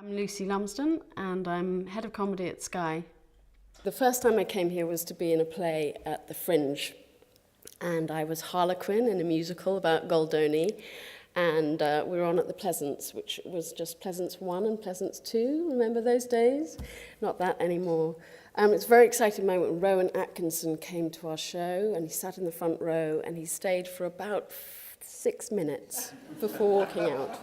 I'm Lucy Lumsden and I'm head of comedy at Sky. The first time I came here was to be in a play at the Fringe, and I was Harlequin in a musical about Goldoni, and we were on at the Pleasance, which was just Pleasance 1 and Pleasance 2, remember those days? Not that anymore. It's a very exciting moment when Rowan Atkinson came to our show, and he sat in the front row and he stayed for about 6 minutes before walking out.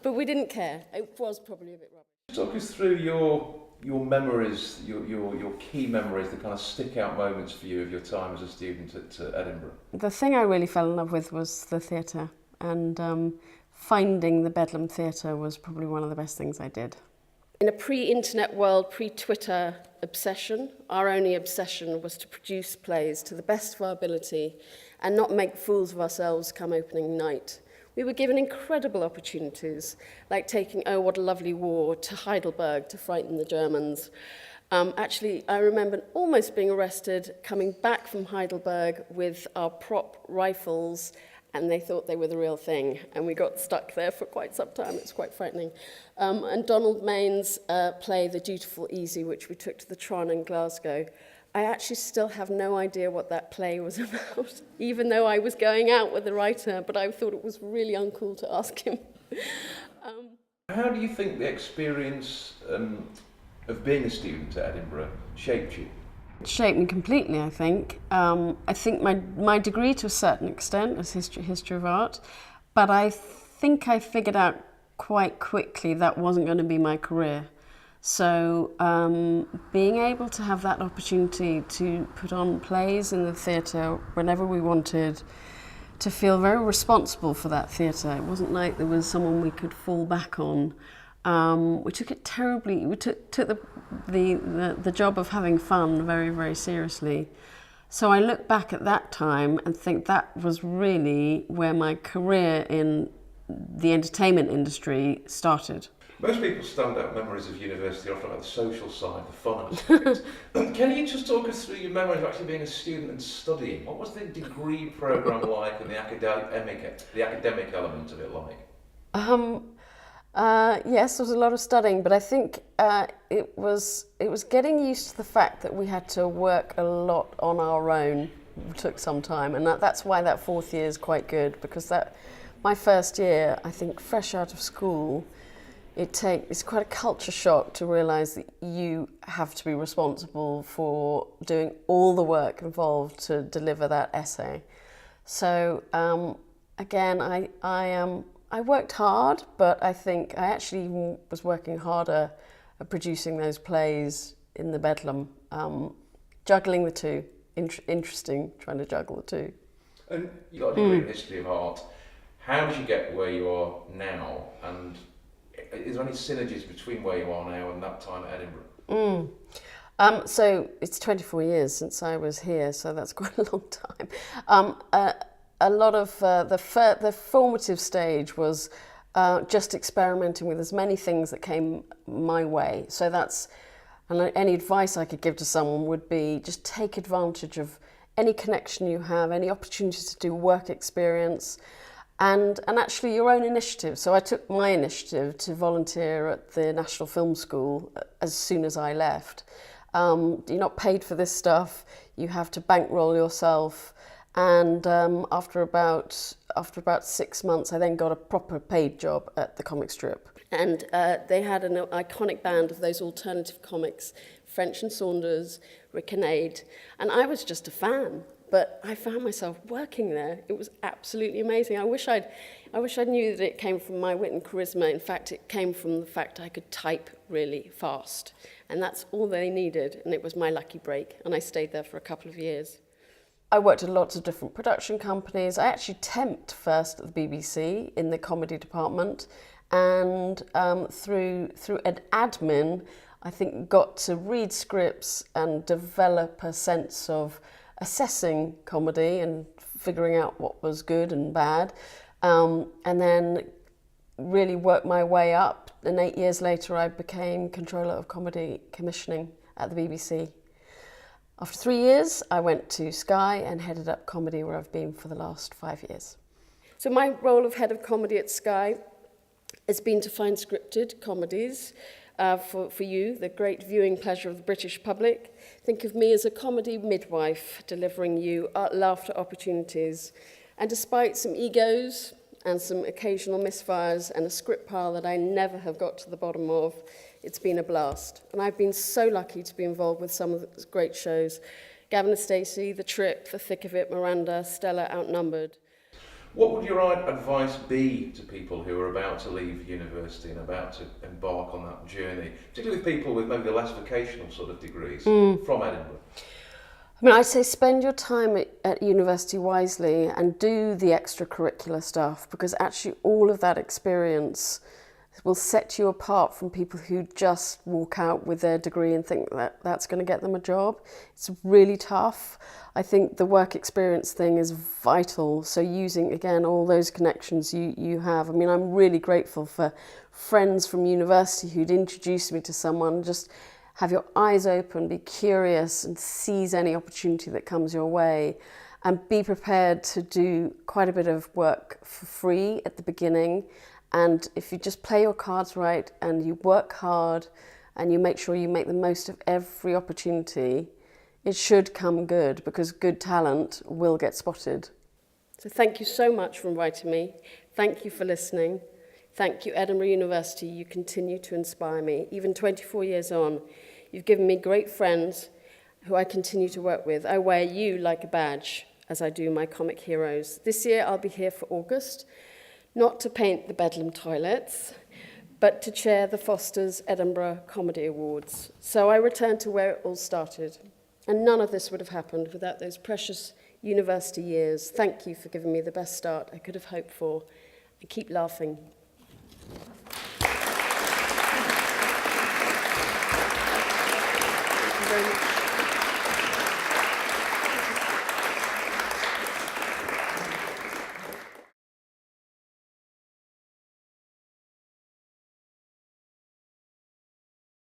But we didn't care. It was probably a bit rubbish. Talk us through your memories, your key memories, the kind of stick-out moments for you of your time as a student at Edinburgh. The thing I really fell in love with was the theatre, and finding the Bedlam Theatre was probably one of the best things I did. In a pre-internet world, pre-Twitter obsession, our only obsession was to produce plays to the best of our ability and not make fools of ourselves come opening night. We were given incredible opportunities, like taking Oh, What a Lovely War to Heidelberg to frighten the Germans. Actually, I remember almost being arrested coming back from Heidelberg with our prop rifles, and they thought they were the real thing, and we got stuck there for quite some time. It's quite frightening. And Donald Mayne's play, The Dutiful Easy, which we took to the Tron in Glasgow, I actually still have no idea what that play was about, even though I was going out with the writer, but I thought it was really uncool to ask him. How do you think the experience of being a student at Edinburgh shaped you? It shaped me completely, I think. I think my degree to a certain extent was history of art, but I think I figured out quite quickly that wasn't going to be my career. So being able to have that opportunity to put on plays in the theatre whenever we wanted, to feel very responsible for that theatre. It wasn't like there was someone we could fall back on. We took it terribly, we took the job of having fun very, very seriously. So I look back at that time and think that was really where my career in the entertainment industry started. Most people's standout memories of university are often about the social side, the fun aspects. Can you just talk us through your memories of actually being a student and studying? What was the degree programme like and the academic element of it like? Yes, there was a lot of studying, but I think it was getting used to the fact that we had to work a lot on our own. It took some time, and that's why that fourth year is quite good, because my first year, I think, fresh out of school, it's quite a culture shock to realise that you have to be responsible for doing all the work involved to deliver that essay. So again, I worked hard, but I think I actually was working harder at producing those plays in the Bedlam, juggling the two. Interesting, trying to juggle the two. And you got a degree in history of art. How did you get where you are now? And is there any synergies between where you are now and that time at Edinburgh? So it's 24 years since I was here, so that's quite a long time. A lot of the formative stage was just experimenting with as many things that came my way. So and any advice I could give to someone would be just take advantage of any connection you have, any opportunity to do work experience, and actually your own initiative. So I took my initiative to volunteer at the National Film School as soon as I left. You're not paid for this stuff, you have to bankroll yourself, and after about 6 months I then got a proper paid job at the comic strip. And they had an iconic band of those alternative comics, French and Saunders, Rick and Aid, and I was just a fan. But I found myself working there. It was absolutely amazing. I wish I knew that it came from my wit and charisma. In fact, it came from the fact I could type really fast. And that's all they needed, and it was my lucky break. And I stayed there for a couple of years. I worked at lots of different production companies. I actually temped first at the BBC in the comedy department. And through an admin, I think got to read scripts and develop a sense of assessing comedy and figuring out what was good and bad, and then really worked my way up. And 8 years later, I became controller of comedy commissioning at the BBC. After 3 years, I went to Sky and headed up comedy, where I've been for the last 5 years. So my role of head of comedy at Sky has been to find scripted comedies for you, the great viewing pleasure of the British public. Think of me as a comedy midwife delivering you laughter opportunities. And despite some egos and some occasional misfires and a script pile that I never have got to the bottom of, it's been a blast. And I've been so lucky to be involved with some of the great shows. Gavin and Stacey, The Trip, The Thick of It, Miranda, Stella, Outnumbered. What would your advice be to people who are about to leave university and about to embark on that journey, particularly with people with maybe the less vocational sort of degrees from Edinburgh? I mean, I'd say spend your time at university wisely and do the extracurricular stuff, because actually all of that experience will set you apart from people who just walk out with their degree and think that that's going to get them a job. It's really tough. I think the work experience thing is vital. So using, again, all those connections you have. I mean, I'm really grateful for friends from university who'd introduced me to someone. Just have your eyes open, be curious and seize any opportunity that comes your way, and be prepared to do quite a bit of work for free at the beginning. And if you just play your cards right and you work hard and you make sure you make the most of every opportunity, it should come good, because good talent will get spotted. So thank you so much for inviting me. Thank you for listening. Thank you, Edinburgh University. You continue to inspire me. Even 24 years on, you've given me great friends who I continue to work with. I wear you like a badge, as I do my comic heroes. This year I'll be here for August, not to paint the Bedlam toilets, but to chair the Foster's Edinburgh Comedy Awards. So I return to where it all started. And none of this would have happened without those precious university years. Thank you for giving me the best start I could have hoped for. And keep laughing.